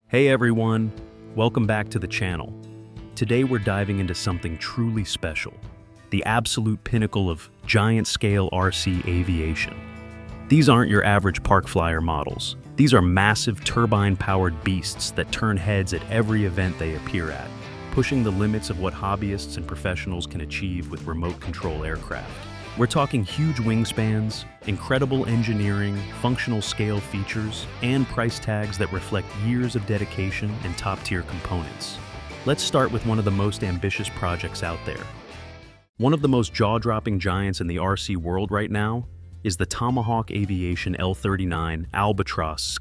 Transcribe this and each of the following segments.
Hey everyone, welcome back to the channel. Today we're diving into something truly special, the absolute pinnacle of giant-scale RC aviation. These aren't your average park flyer models. These are massive turbine-powered beasts that turn heads at every event they appear at, pushing the limits of what hobbyists and professionals can achieve with remote control aircraft. We're talking huge wingspans, incredible engineering, functional scale features, and price tags that reflect years of dedication and top-tier components. Let's start with one of the most ambitious projects out there. One of the most jaw-dropping giants in the RC world right now is the Tomahawk Aviation L-39 Albatros.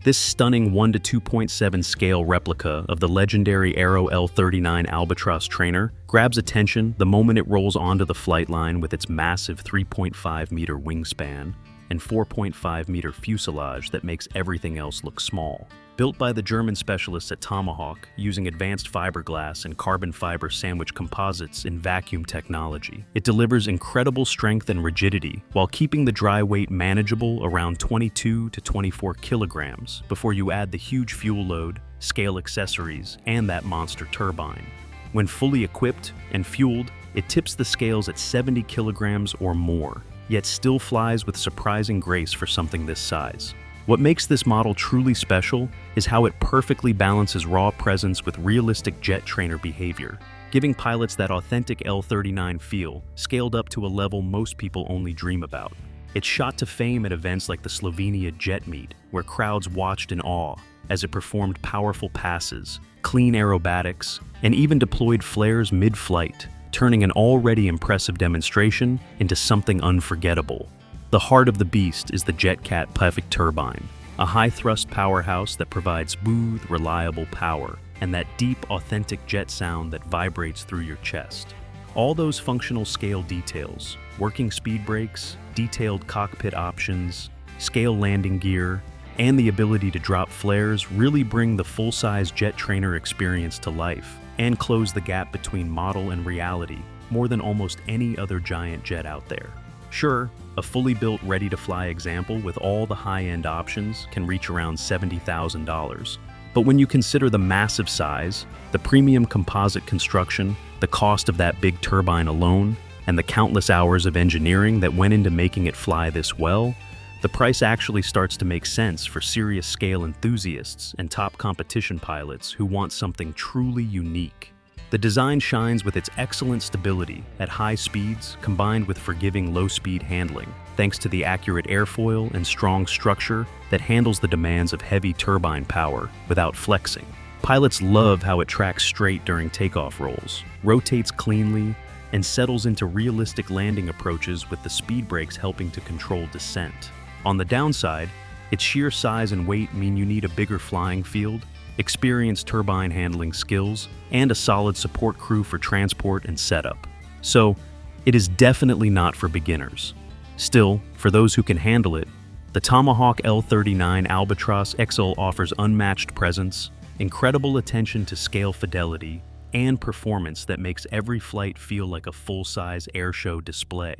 This stunning 1:2.7 scale replica of the legendary Aero L-39 Albatros trainer grabs attention the moment it rolls onto the flight line with its massive 3.5-meter wingspan and 4.5-meter fuselage that makes everything else look small. Built by the German specialists at Tomahawk using advanced fiberglass and carbon fiber sandwich composites in vacuum technology, it delivers incredible strength and rigidity while keeping the dry weight manageable around 22 to 24 kilograms before you add the huge fuel load, scale accessories, and that monster turbine. When fully equipped and fueled, it tips the scales at 70 kilograms or more, yet still flies with surprising grace for something this size. What makes this model truly special is how it perfectly balances raw presence with realistic jet trainer behavior, giving pilots that authentic L-39 feel, scaled up to a level most people only dream about. It shot to fame at events like the Slovenia Jet Meet, where crowds watched in awe as it performed powerful passes, clean aerobatics, and even deployed flares mid-flight, turning an already impressive demonstration into something unforgettable. The heart of the beast is the JetCat perfect turbine, a high-thrust powerhouse that provides smooth, reliable power and that deep, authentic jet sound that vibrates through your chest. All those functional scale details, working speed brakes, detailed cockpit options, scale landing gear, and the ability to drop flares really bring the full-size jet trainer experience to life and close the gap between model and reality more than almost any other giant jet out there. Sure, a fully built, ready-to-fly example with all the high-end options can reach around $70,000. But when you consider the massive size, the premium composite construction, the cost of that big turbine alone, and the countless hours of engineering that went into making it fly this well, the price actually starts to make sense for serious scale enthusiasts and top competition pilots who want something truly unique. The design shines with its excellent stability at high speeds combined with forgiving low-speed handling, thanks to the accurate airfoil and strong structure that handles the demands of heavy turbine power without flexing. Pilots love how it tracks straight during takeoff rolls, rotates cleanly, and settles into realistic landing approaches with the speed brakes helping to control descent. On the downside, its sheer size and weight mean you need a bigger flying field, experienced turbine handling skills, and a solid support crew for transport and setup. So, it is definitely not for beginners. Still, for those who can handle it, the Tomahawk L-39 Albatros XXL offers unmatched presence, incredible attention to scale fidelity, and performance that makes every flight feel like a full-size airshow display.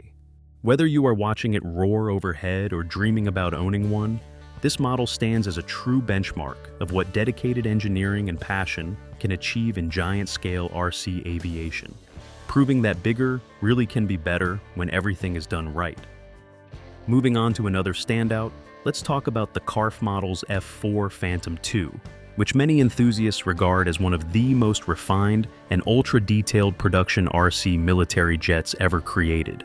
Whether you are watching it roar overhead or dreaming about owning one, this model stands as a true benchmark of what dedicated engineering and passion can achieve in giant-scale RC aviation, proving that bigger really can be better when everything is done right. Moving on to another standout, let's talk about the CARF model's F-4 Phantom II, which many enthusiasts regard as one of the most refined and ultra-detailed production RC military jets ever created.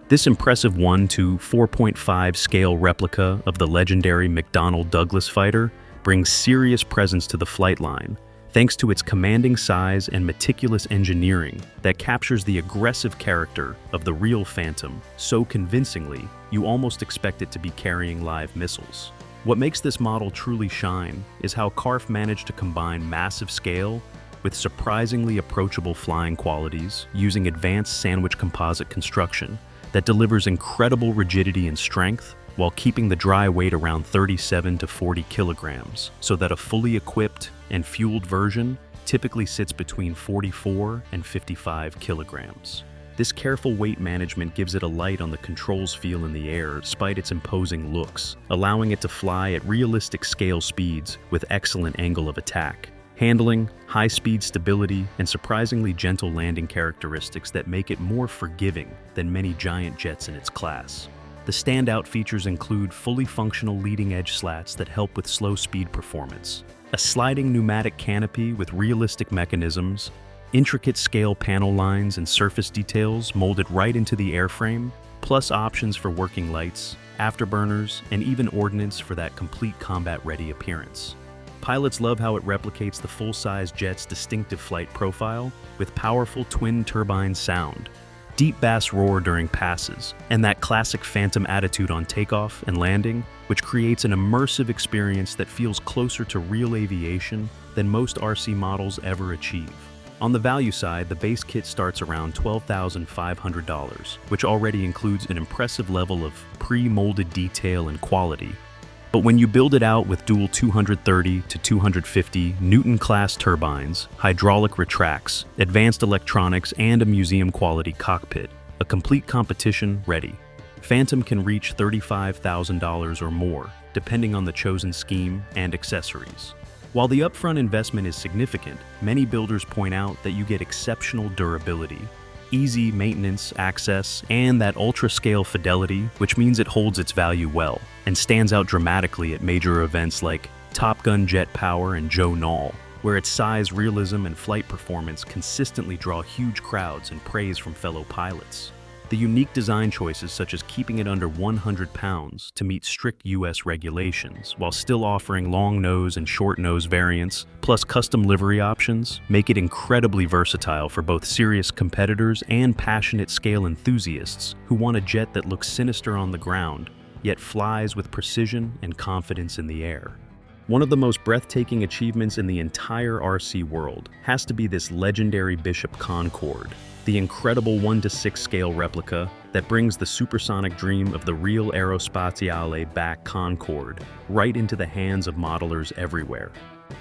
This impressive 1:4.5 scale replica of the legendary McDonnell Douglas fighter brings serious presence to the flight line, thanks to its commanding size and meticulous engineering that captures the aggressive character of the real Phantom so convincingly you almost expect it to be carrying live missiles. What makes this model truly shine is how CARF managed to combine massive scale with surprisingly approachable flying qualities using advanced sandwich composite construction that delivers incredible rigidity and strength while keeping the dry weight around 37 to 40 kilograms, so that a fully equipped and fueled version typically sits between 44 and 55 kilograms. This careful weight management gives it a light on the controls feel in the air despite its imposing looks, allowing it to fly at realistic scale speeds with excellent angle of attack. Handling, high-speed stability, and surprisingly gentle landing characteristics that make it more forgiving than many giant jets in its class. The standout features include fully functional leading-edge slats that help with slow-speed performance, a sliding pneumatic canopy with realistic mechanisms, intricate scale panel lines and surface details molded right into the airframe, plus options for working lights, afterburners, and even ordnance for that complete combat-ready appearance. Pilots love how it replicates the full-size jet's distinctive flight profile with powerful twin-turbine sound, deep bass roar during passes, and that classic phantom attitude on takeoff and landing, which creates an immersive experience that feels closer to real aviation than most RC models ever achieve. On the value side, the base kit starts around $12,500, which already includes an impressive level of pre-molded detail and quality. But when you build it out with dual 230 to 250 Newton-class turbines, hydraulic retracts, advanced electronics, and a museum-quality cockpit, a complete competition ready. Phantom can reach $35,000 or more, depending on the chosen scheme and accessories. While the upfront investment is significant, many builders point out that you get exceptional durability, easy maintenance, access, and that ultra-scale fidelity, which means it holds its value well and stands out dramatically at major events like Top Gun Jet Power and Joe Knoll, where its size, realism, and flight performance consistently draw huge crowds and praise from fellow pilots. The unique design choices, such as keeping it under 100 pounds to meet strict US regulations, while still offering long nose and short nose variants, plus custom livery options, make it incredibly versatile for both serious competitors and passionate scale enthusiasts who want a jet that looks sinister on the ground, yet flies with precision and confidence in the air. One of the most breathtaking achievements in the entire RC world has to be this legendary Bishop Concorde, the incredible 1:6 scale replica that brings the supersonic dream of the real Aerospatiale back Concorde right into the hands of modelers everywhere.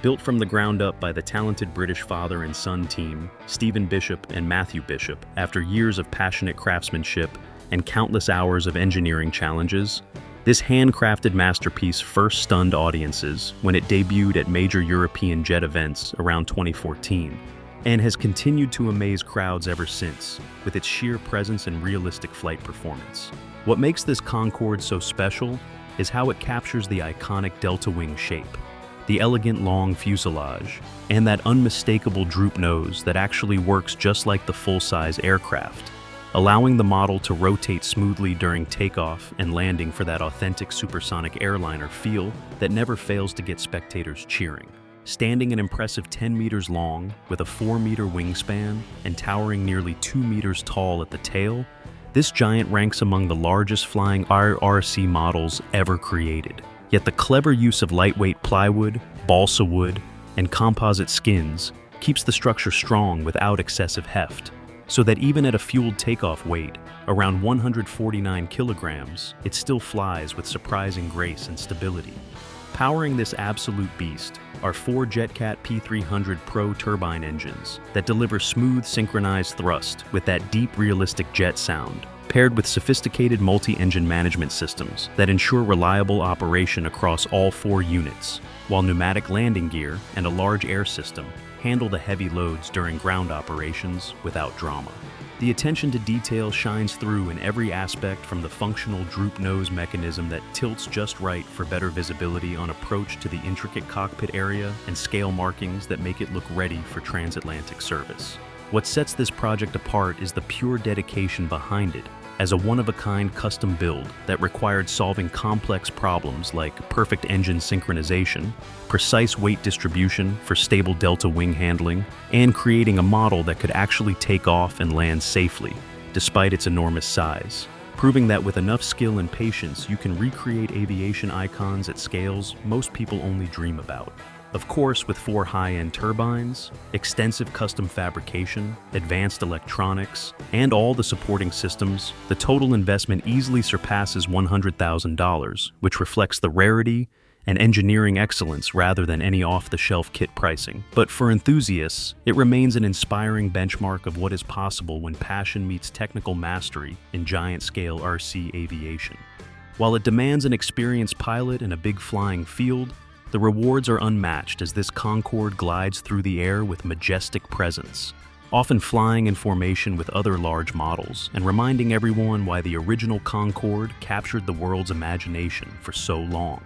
Built from the ground up by the talented British father and son team, Stephen Bishop and Matthew Bishop, after years of passionate craftsmanship and countless hours of engineering challenges, this handcrafted masterpiece first stunned audiences when it debuted at major European jet events around 2014, and has continued to amaze crowds ever since, with its sheer presence and realistic flight performance. What makes this Concorde so special is how it captures the iconic delta wing shape, the elegant long fuselage, and that unmistakable droop nose that actually works just like the full-size aircraft, allowing the model to rotate smoothly during takeoff and landing for that authentic supersonic airliner feel that never fails to get spectators cheering. Standing an impressive 10 meters long, with a 4-meter wingspan and towering nearly 2 meters tall at the tail, this giant ranks among the largest flying RC models ever created. Yet the clever use of lightweight plywood, balsa wood, and composite skins keeps the structure strong without excessive heft, so that even at a fueled takeoff weight, around 149 kilograms, it still flies with surprising grace and stability. Powering this absolute beast are 4 JetCat P300 Pro turbine engines that deliver smooth synchronized thrust with that deep realistic jet sound, paired with sophisticated multi-engine management systems that ensure reliable operation across all 4 units, while pneumatic landing gear and a large air system handle the heavy loads during ground operations without drama. The attention to detail shines through in every aspect, from the functional droop nose mechanism that tilts just right for better visibility on approach to the intricate cockpit area and scale markings that make it look ready for transatlantic service. What sets this project apart is the pure dedication behind it, as a one-of-a-kind custom build that required solving complex problems like perfect engine synchronization, precise weight distribution for stable delta wing handling, and creating a model that could actually take off and land safely, despite its enormous size, proving that with enough skill and patience you can recreate aviation icons at scales most people only dream about. Of course, with 4 high-end turbines, extensive custom fabrication, advanced electronics, and all the supporting systems, the total investment easily surpasses $100,000, which reflects the rarity and engineering excellence rather than any off-the-shelf kit pricing. But for enthusiasts, it remains an inspiring benchmark of what is possible when passion meets technical mastery in giant-scale RC aviation. While it demands an experienced pilot in a big flying field, the rewards are unmatched as this Concorde glides through the air with majestic presence, often flying in formation with other large models and reminding everyone why the original Concorde captured the world's imagination for so long.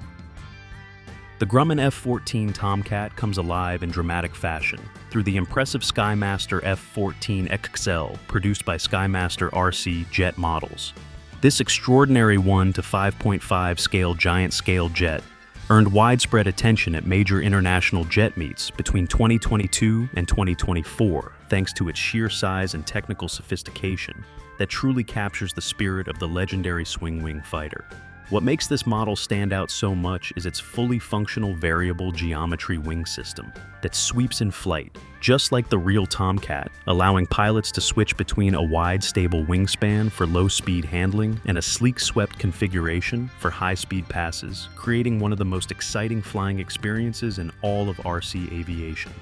The Grumman F-14 Tomcat comes alive in dramatic fashion through the impressive Skymaster F-14 XXL produced by Skymaster RC jet models. This extraordinary 1 to 5.5 scale giant scale jet earned widespread attention at major international jet meets between 2022 and 2024 thanks to its sheer size and technical sophistication that truly captures the spirit of the legendary swing-wing fighter. What makes this model stand out so much is its fully functional variable geometry wing system that sweeps in flight, just like the real Tomcat, allowing pilots to switch between a wide, stable wingspan for low-speed handling and a sleek, swept configuration for high-speed passes, creating one of the most exciting flying experiences in all of RC aviation.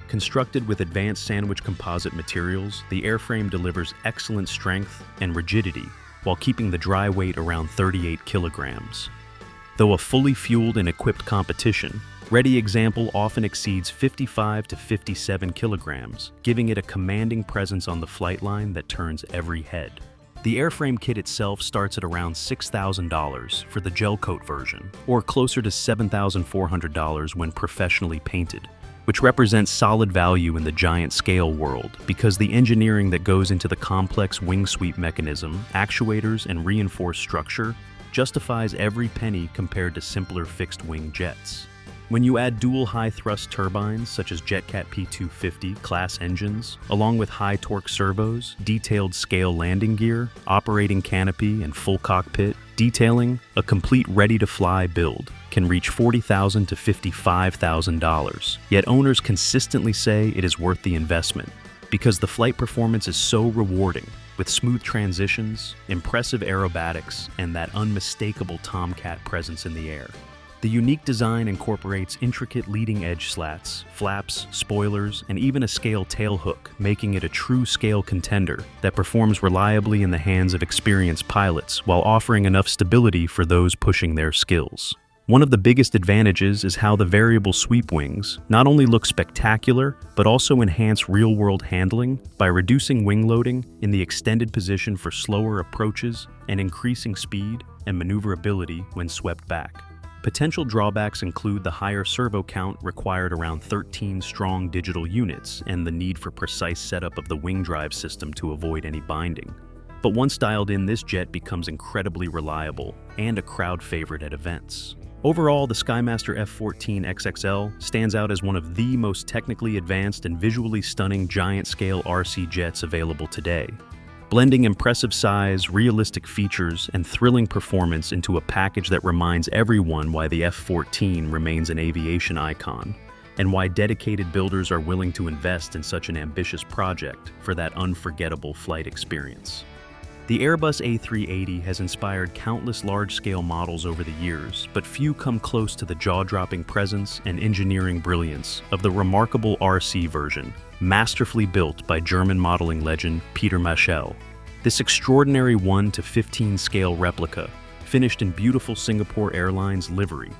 Constructed with advanced sandwich composite materials, the airframe delivers excellent strength and rigidity while keeping the dry weight around 38 kilograms. Though a fully fueled and equipped competition, Ready Example often exceeds 55 to 57 kilograms, giving it a commanding presence on the flight line that turns every head. The airframe kit itself starts at around $6,000 for the gel coat version, or closer to $7,400 when professionally painted, which represents solid value in the giant scale world because the engineering that goes into the complex wing sweep mechanism, actuators, and reinforced structure justifies every penny compared to simpler fixed-wing jets. When you add dual high-thrust turbines such as JetCat P250 class engines, along with high-torque servos, detailed scale landing gear, operating canopy, and full cockpit, detailing, a complete ready-to-fly build can reach $40,000 to $55,000. Yet owners consistently say it is worth the investment because the flight performance is so rewarding, with smooth transitions, impressive aerobatics, and that unmistakable Tomcat presence in the air. The unique design incorporates intricate leading-edge slats, flaps, spoilers, and even a scale tailhook, making it a true scale contender that performs reliably in the hands of experienced pilots while offering enough stability for those pushing their skills. One of the biggest advantages is how the variable sweep wings not only look spectacular, but also enhance real-world handling by reducing wing loading in the extended position for slower approaches and increasing speed and maneuverability when swept back. Potential drawbacks include the higher servo count required around 13 strong digital units and the need for precise setup of the wing drive system to avoid any binding. But once dialed in, this jet becomes incredibly reliable and a crowd favorite at events. Overall, the Skymaster F-14 XXL stands out as one of the most technically advanced and visually stunning giant-scale RC jets available today, blending impressive size, realistic features, and thrilling performance into a package that reminds everyone why the F-14 remains an aviation icon, and why dedicated builders are willing to invest in such an ambitious project for that unforgettable flight experience. The Airbus A380 has inspired countless large-scale models over the years, but few come close to the jaw-dropping presence and engineering brilliance of the remarkable RC version, masterfully built by German modeling legend Peter Maschel. This extraordinary 1 to 15 scale replica, finished in beautiful Singapore Airlines livery,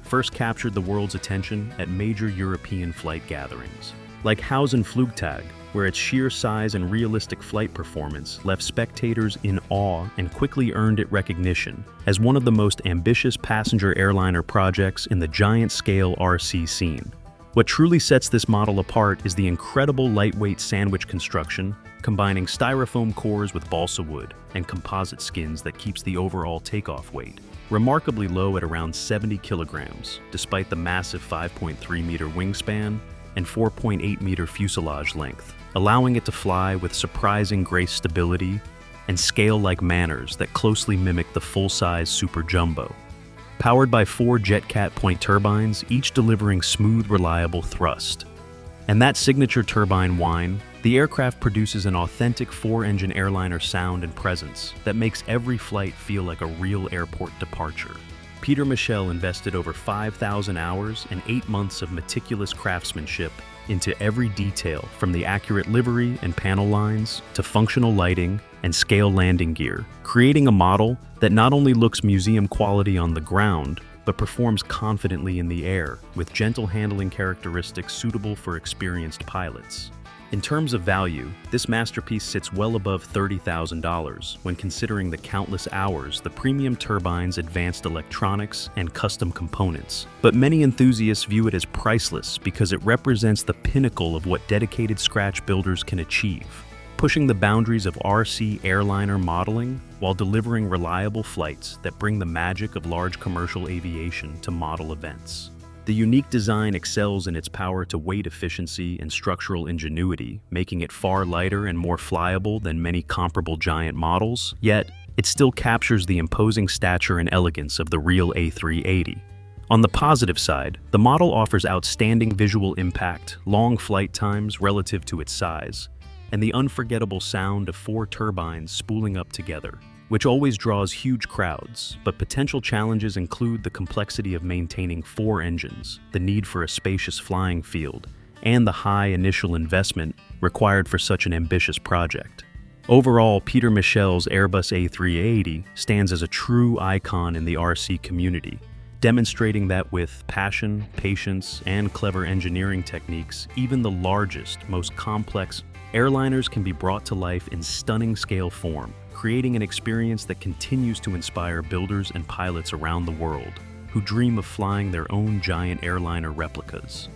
first captured the world's attention at major European flight gatherings, like Hausen Flugtag, where its sheer size and realistic flight performance left spectators in awe and quickly earned it recognition as one of the most ambitious passenger airliner projects in the giant-scale RC scene. What truly sets this model apart is the incredible lightweight sandwich construction, combining styrofoam cores with balsa wood and composite skins that keeps the overall takeoff weight remarkably low at around 70 kilograms, despite the massive 5.3-meter wingspan and 4.8-meter fuselage length, allowing it to fly with surprising grace, stability, and scale-like manners that closely mimic the full-size Super Jumbo. Powered by 4 JetCat point turbines, each delivering smooth, reliable thrust. And that signature turbine whine, the aircraft produces an authentic 4-engine airliner sound and presence that makes every flight feel like a real airport departure. Peter Michel invested over 5,000 hours and 8 months of meticulous craftsmanship into every detail, from the accurate livery and panel lines to functional lighting and scale landing gear, creating a model that not only looks museum quality on the ground, but performs confidently in the air, with gentle handling characteristics suitable for experienced pilots. In terms of value, this masterpiece sits well above $30,000 when considering the countless hours, the premium turbines, advanced electronics, and custom components. But many enthusiasts view it as priceless because it represents the pinnacle of what dedicated scratch builders can achieve, pushing the boundaries of RC airliner modeling while delivering reliable flights that bring the magic of large commercial aviation to model events. The unique design excels in its power to weight efficiency and structural ingenuity, making it far lighter and more flyable than many comparable giant models, yet it still captures the imposing stature and elegance of the real A380. On the positive side, the model offers outstanding visual impact, long flight times relative to its size, and the unforgettable sound of 4 turbines spooling up together, which always draws huge crowds. But potential challenges include the complexity of maintaining 4 engines, the need for a spacious flying field, and the high initial investment required for such an ambitious project. Overall, Peter Michel's Airbus A380 stands as a true icon in the RC community, demonstrating that with passion, patience, and clever engineering techniques, even the largest, most complex airliners can be brought to life in stunning scale form, creating an experience that continues to inspire builders and pilots around the world who dream of flying their own giant airliner replicas.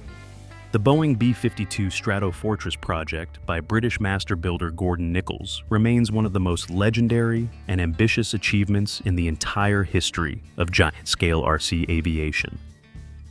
The Boeing B-52 Stratofortress project by British master builder Gordon Nichols remains one of the most legendary and ambitious achievements in the entire history of giant-scale RC aviation.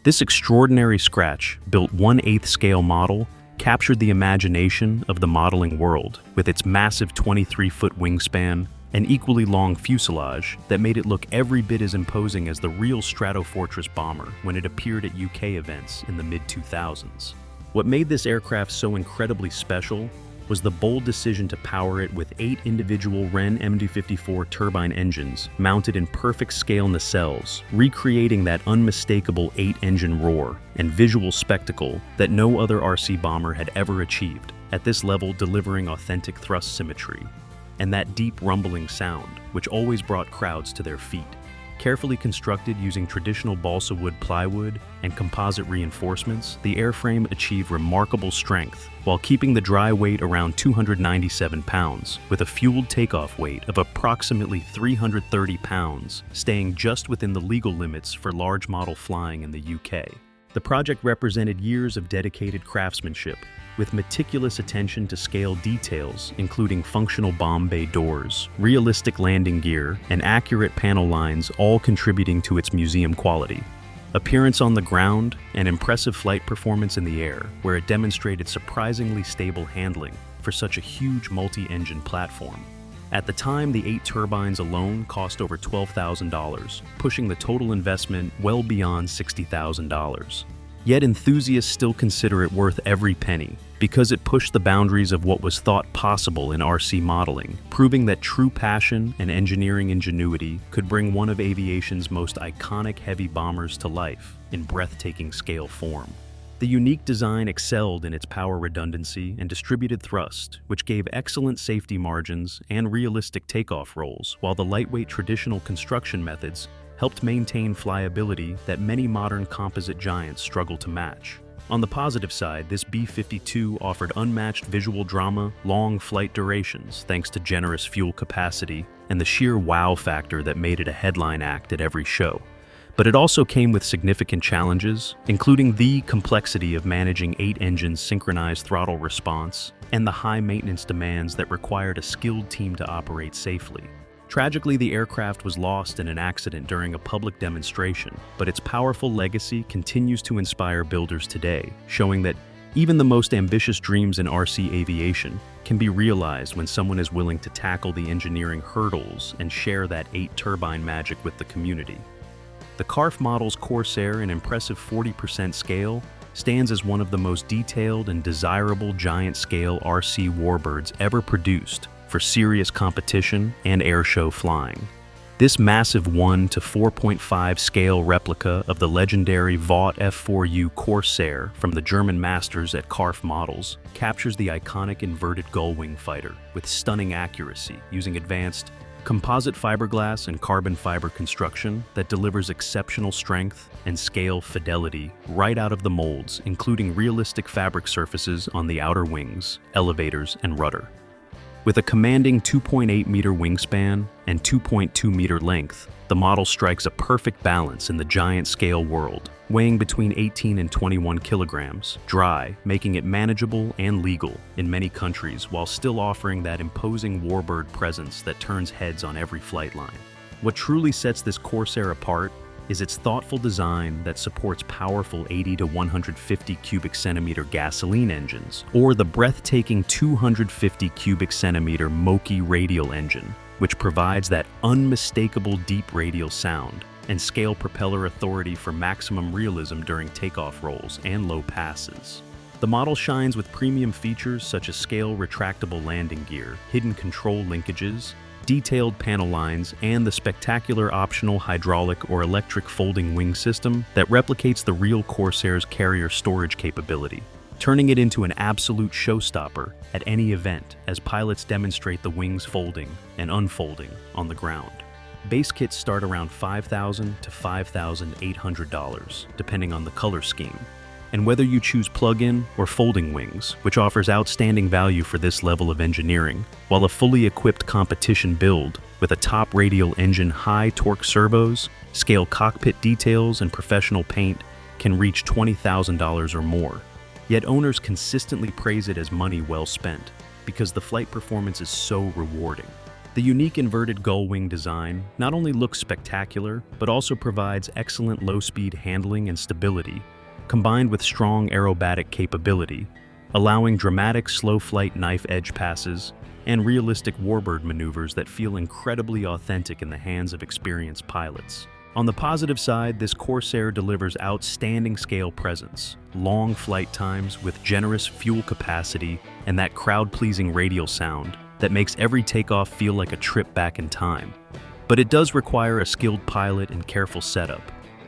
This extraordinary scratch, built 1/8 scale model, captured the imagination of the modeling world with its massive 23-foot wingspan and equally long fuselage that made it look every bit as imposing as the real Stratofortress bomber when it appeared at UK events in the mid-2000s. What made this aircraft so incredibly special was the bold decision to power it with 8 individual Wren MD-54 turbine engines mounted in perfect scale nacelles, recreating that unmistakable 8-engine roar and visual spectacle that no other RC bomber had ever achieved, at this level delivering authentic thrust symmetry, and that deep rumbling sound, which always brought crowds to their feet. Carefully constructed using traditional balsa wood plywood and composite reinforcements, the airframe achieved remarkable strength while keeping the dry weight around 297 pounds, with a fueled takeoff weight of approximately 330 pounds, staying just within the legal limits for large model flying in the UK. The project represented years of dedicated craftsmanship, with meticulous attention to scale details, including functional bomb bay doors, realistic landing gear, and accurate panel lines, all contributing to its museum quality. Appearance on the ground, and impressive flight performance in the air, where it demonstrated surprisingly stable handling for such a huge multi-engine platform. At the time, the 8 turbines alone cost over $12,000, pushing the total investment well beyond $60,000. Yet enthusiasts still consider it worth every penny, because it pushed the boundaries of what was thought possible in RC modeling, proving that true passion and engineering ingenuity could bring one of aviation's most iconic heavy bombers to life in breathtaking scale form. The unique design excelled in its power redundancy and distributed thrust, which gave excellent safety margins and realistic takeoff rolls, while the lightweight traditional construction methods helped maintain flyability that many modern composite giants struggle to match. On the positive side, this B-52 offered unmatched visual drama, long flight durations thanks to generous fuel capacity, and the sheer wow factor that made it a headline act at every show. But it also came with significant challenges, including the complexity of managing 8 engines' synchronized throttle response and the high maintenance demands that required a skilled team to operate safely. Tragically, the aircraft was lost in an accident during a public demonstration, but its powerful legacy continues to inspire builders today, showing that even the most ambitious dreams in RC aviation can be realized when someone is willing to tackle the engineering hurdles and share that 8-turbine magic with the community. The CARF model's Corsair, an impressive 40% scale, stands as one of the most detailed and desirable giant-scale RC warbirds ever produced for serious competition and airshow flying. This massive 1 to 4.5 scale replica of the legendary Vought F-4U Corsair from the German masters at CARF Models captures the iconic inverted gull-wing fighter with stunning accuracy using advanced composite fiberglass and carbon fiber construction that delivers exceptional strength and scale fidelity right out of the molds, including realistic fabric surfaces on the outer wings, elevators, and rudder. With a commanding 2.8-meter wingspan and 2.2-meter length, the model strikes a perfect balance in the giant-scale world, weighing between 18 and 21 kilograms, dry, making it manageable and legal in many countries while still offering that imposing warbird presence that turns heads on every flight line. What truly sets this Corsair apart is its thoughtful design that supports powerful 80 to 150 cubic centimeter gasoline engines, or the breathtaking 250 cubic centimeter Moki radial engine, which provides that unmistakable deep radial sound and scale propeller authority for maximum realism during takeoff rolls and low passes. The model shines with premium features such as scale retractable landing gear, hidden control linkages, detailed panel lines, and the spectacular optional hydraulic or electric folding wing system that replicates the real Corsair's carrier storage capability, turning it into an absolute showstopper at any event as pilots demonstrate the wings folding and unfolding on the ground. Base kits start around $5,000 to $5,800, depending on the color scheme. And whether you choose plug-in or folding wings, which offers outstanding value for this level of engineering, while a fully equipped competition build with a top radial engine, high torque servos, scale cockpit details, and professional paint can reach $20,000 or more. Yet owners consistently praise it as money well spent because the flight performance is so rewarding. The unique inverted gull wing design not only looks spectacular, but also provides excellent low-speed handling and stability, combined with strong aerobatic capability, allowing dramatic slow flight knife edge passes and realistic warbird maneuvers that feel incredibly authentic in the hands of experienced pilots. On the positive side, this Corsair delivers outstanding scale presence, long flight times with generous fuel capacity, and that crowd-pleasing radial sound that makes every takeoff feel like a trip back in time. But it does require a skilled pilot and careful setup,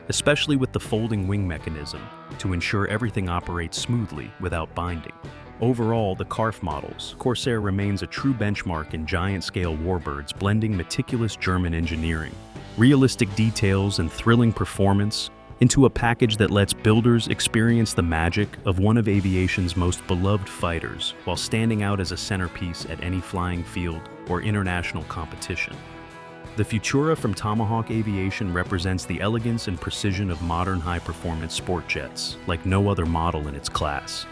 especially with the folding wing mechanism, to ensure everything operates smoothly without binding. Overall, the CARF models, Corsair remains a true benchmark in giant-scale warbirds, blending meticulous German engineering, realistic details, and thrilling performance into a package that lets builders experience the magic of one of aviation's most beloved fighters while standing out as a centerpiece at any flying field or international competition. The Futura from Tomahawk Aviation represents the elegance and precision of modern high-performance sport jets, like no other model in its class.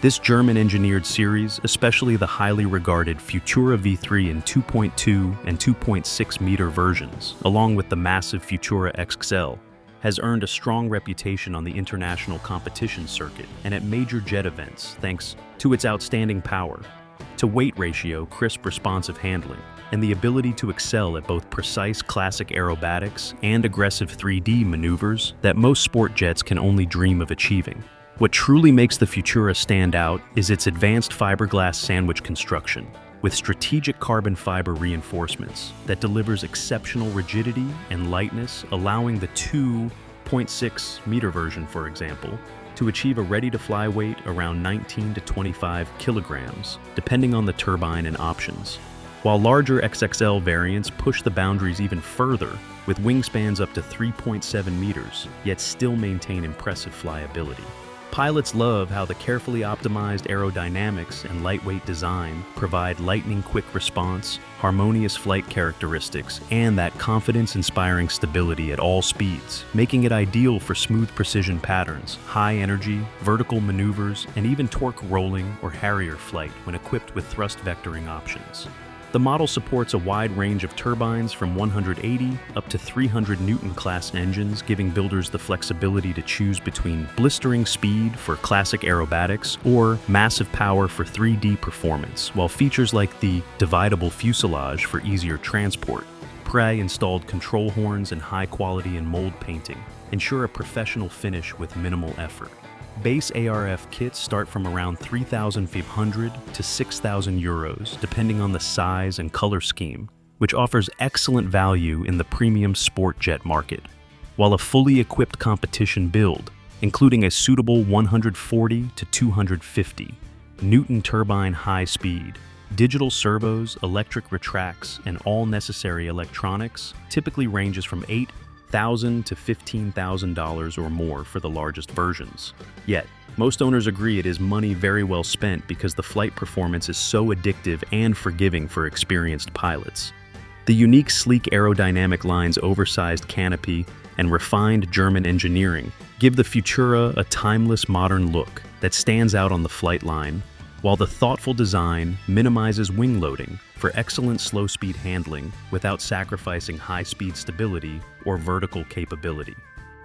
This German-engineered series, especially the highly regarded Futura V3 in 2.2 and 2.6 meter versions, along with the massive Futura XXL, has earned a strong reputation on the international competition circuit and at major jet events thanks to its outstanding power, to weight ratio, crisp responsive handling, and the ability to excel at both precise classic aerobatics and aggressive 3D maneuvers that most sport jets can only dream of achieving. What truly makes the Futura stand out is its advanced fiberglass sandwich construction, with strategic carbon fiber reinforcements that delivers exceptional rigidity and lightness, allowing the 2.6 meter version, for example, to achieve a ready-to-fly weight around 19 to 25 kilograms, depending on the turbine and options. While larger XXL variants push the boundaries even further, with wingspans up to 3.7 meters, yet still maintain impressive flyability. Pilots love how the carefully optimized aerodynamics and lightweight design provide lightning-quick response, harmonious flight characteristics, and that confidence-inspiring stability at all speeds, making it ideal for smooth precision patterns, high-energy, vertical maneuvers, and even torque rolling or Harrier flight when equipped with thrust vectoring options. The model supports a wide range of turbines from 180 up to 300 Newton-class engines, giving builders the flexibility to choose between blistering speed for classic aerobatics or massive power for 3D performance, while features like the dividable fuselage for easier transport, pre-installed control horns, and high-quality and mold painting ensure a professional finish with minimal effort. Base ARF kits start from around 3,500 to 6,000 euros, depending on the size and color scheme, which offers excellent value in the premium sport jet market, while a fully equipped competition build, including a suitable 140 to 250 Newton turbine high speed, digital servos, electric retracts, and all necessary electronics, typically ranges from $8,000 to $15,000 or more for the largest versions. Yet, most owners agree it is money very well spent because the flight performance is so addictive and forgiving for experienced pilots. The unique sleek aerodynamic line's oversized canopy and refined German engineering give the Futura a timeless modern look that stands out on the flight line, while the thoughtful design minimizes wing loading for excellent slow-speed handling without sacrificing high-speed stability or vertical capability.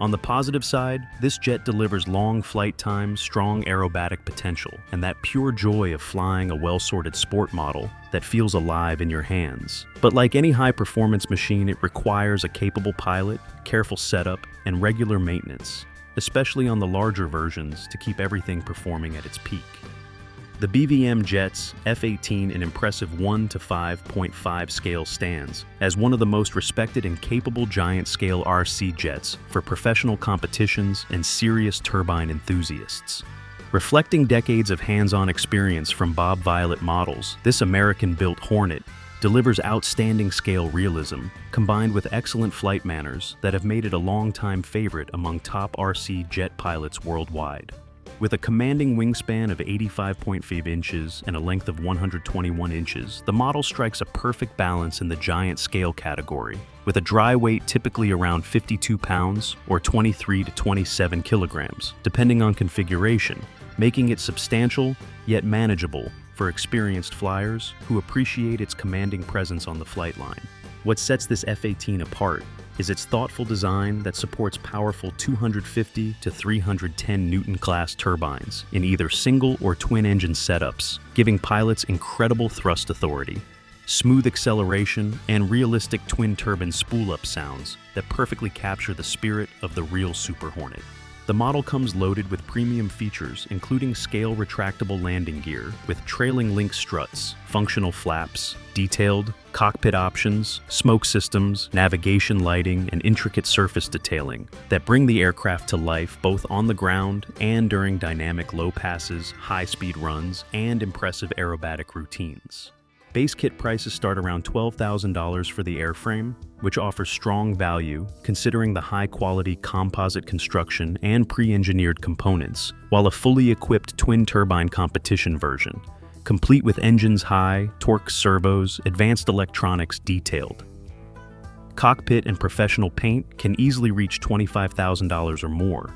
On the positive side, this jet delivers long flight times, strong aerobatic potential, and that pure joy of flying a well-sorted sport model that feels alive in your hands. But like any high-performance machine, it requires a capable pilot, careful setup, and regular maintenance, especially on the larger versions to keep everything performing at its peak. The BVM Jet's F-18 an impressive 1 to 5.5 scale stands as one of the most respected and capable giant-scale RC jets for professional competitions and serious turbine enthusiasts. Reflecting decades of hands-on experience from Bob Violet models, this American-built Hornet delivers outstanding scale realism, combined with excellent flight manners that have made it a long-time favorite among top RC jet pilots worldwide. With a commanding wingspan of 85.5 inches and a length of 121 inches, the model strikes a perfect balance in the giant scale category, with a dry weight typically around 52 pounds or 23 to 27 kilograms, depending on configuration, making it substantial yet manageable for experienced flyers who appreciate its commanding presence on the flight line. What sets this F-18 apart is its thoughtful design that supports powerful 250 to 310 Newton-class turbines in either single or twin-engine setups, giving pilots incredible thrust authority, smooth acceleration, and realistic twin-turbine spool-up sounds that perfectly capture the spirit of the real Super Hornet. The model comes loaded with premium features, including scale retractable landing gear with trailing link struts, functional flaps, detailed cockpit options, smoke systems, navigation lighting, and intricate surface detailing that bring the aircraft to life both on the ground and during dynamic low passes, high-speed runs, and impressive aerobatic routines. Base kit prices start around $12,000 for the airframe, which offers strong value considering the high-quality composite construction and pre-engineered components, while a fully equipped twin-turbine competition version, complete with engines high, torque servos, advanced electronics detailed. Cockpit and professional paint can easily reach $25,000 or more.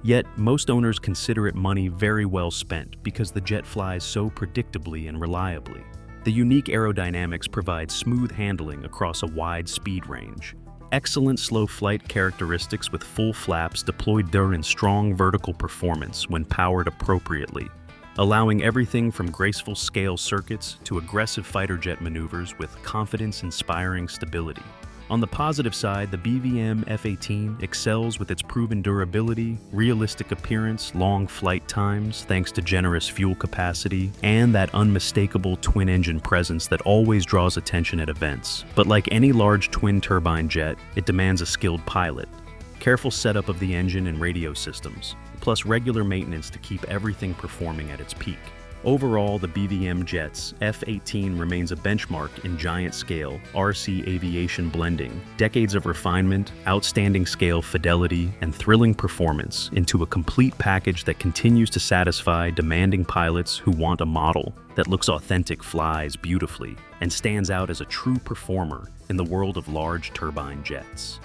Yet, most owners consider it money very well spent because the jet flies so predictably and reliably. The unique aerodynamics provide smooth handling across a wide speed range, excellent slow flight characteristics with full flaps deployed during strong vertical performance when powered appropriately, allowing everything from graceful scale circuits to aggressive fighter jet maneuvers with confidence-inspiring stability. On the positive side, the BVM F-18 excels with its proven durability, realistic appearance, long flight times thanks to generous fuel capacity, and that unmistakable twin-engine presence that always draws attention at events. But like any large twin-turbine jet, it demands a skilled pilot, careful setup of the engine and radio systems, plus regular maintenance to keep everything performing at its peak. Overall, the BVM Jet's F-18 remains a benchmark in giant-scale RC aviation blending, decades of refinement, outstanding scale fidelity, and thrilling performance into a complete package that continues to satisfy demanding pilots who want a model that looks authentic, flies beautifully, and stands out as a true performer in the world of large turbine jets.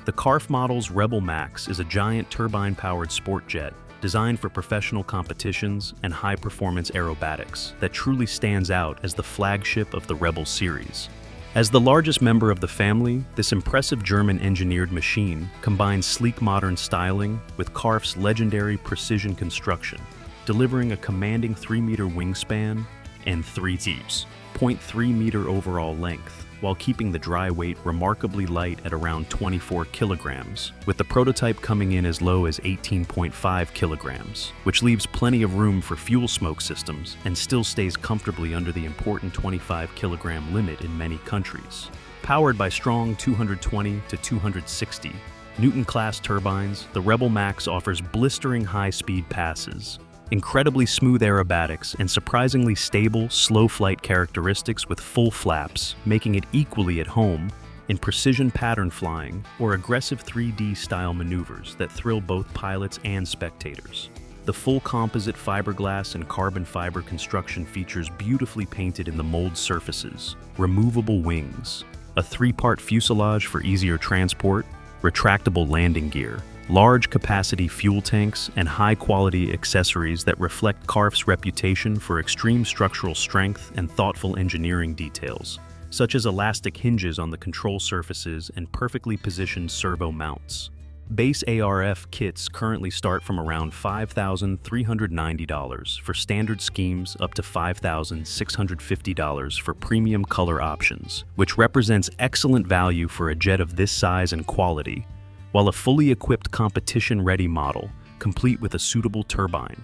The CARF model's Rebel Max is a giant turbine-powered sport jet designed for professional competitions and high-performance aerobatics that truly stands out as the flagship of the Rebel series. As the largest member of the family, this impressive German-engineered machine combines sleek modern styling with CARF's legendary precision construction, delivering a commanding 3-meter wingspan and 3.3-meter overall length, while keeping the dry weight remarkably light at around 24 kilograms, with the prototype coming in as low as 18.5 kilograms, which leaves plenty of room for fuel smoke systems and still stays comfortably under the important 25 kilogram limit in many countries. Powered by strong 220 to 260 Newton-class turbines, the Rebel Max offers blistering high-speed passes, incredibly smooth aerobatics, and surprisingly stable, slow flight characteristics with full flaps, making it equally at home in precision pattern flying or aggressive 3D-style maneuvers that thrill both pilots and spectators. The full composite fiberglass and carbon fiber construction features beautifully painted in the mold surfaces, removable wings, a 3-part fuselage for easier transport, retractable landing gear, large capacity fuel tanks, and high-quality accessories that reflect CARF's reputation for extreme structural strength and thoughtful engineering details, such as elastic hinges on the control surfaces and perfectly positioned servo mounts. Base ARF kits currently start from around $5,390 for standard schemes up to $5,650 for premium color options, which represents excellent value for a jet of this size and quality, while a fully equipped competition-ready model, complete with a suitable turbine,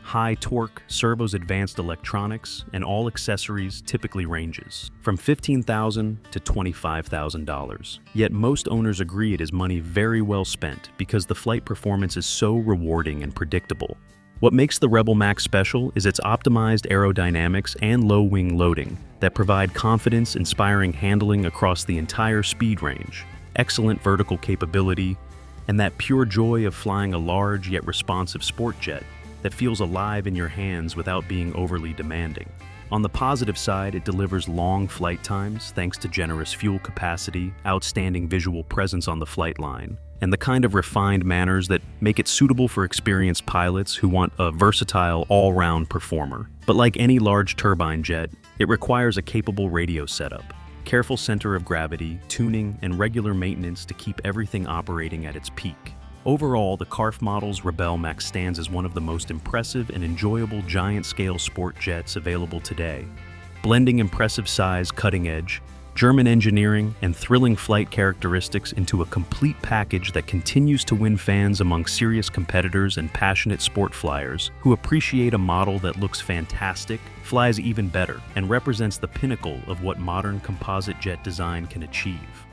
high torque, servos, advanced electronics, and all accessories typically ranges from $15,000 to $25,000. Yet most owners agree it is money very well spent because the flight performance is so rewarding and predictable. What makes the Rebel Max special is its optimized aerodynamics and low wing loading that provide confidence-inspiring handling across the entire speed range, excellent vertical capability, and that pure joy of flying a large yet responsive sport jet that feels alive in your hands without being overly demanding. On the positive side, it delivers long flight times thanks to generous fuel capacity, outstanding visual presence on the flight line, and the kind of refined manners that make it suitable for experienced pilots who want a versatile, all-round performer. But like any large turbine jet, it requires a capable radio setup, careful center of gravity, tuning, and regular maintenance to keep everything operating at its peak. Overall, the CARF model's Rebel Max stands as one of the most impressive and enjoyable giant-scale sport jets available today, blending impressive size, cutting-edge, German engineering, and thrilling flight characteristics into a complete package that continues to win fans among serious competitors and passionate sport flyers who appreciate a model that looks fantastic, flies even better, and represents the pinnacle of what modern composite jet design can achieve.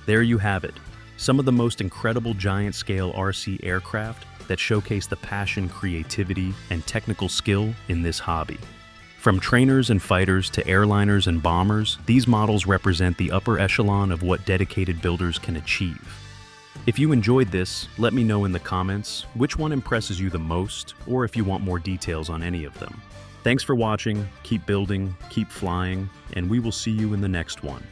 There you have it. Some of the most incredible giant-scale RC aircraft that showcase the passion, creativity, and technical skill in this hobby. From trainers and fighters to airliners and bombers, these models represent the upper echelon of what dedicated builders can achieve. If you enjoyed this, let me know in the comments which one impresses you the most, or if you want more details on any of them. Thanks for watching, keep building, keep flying, and we will see you in the next one.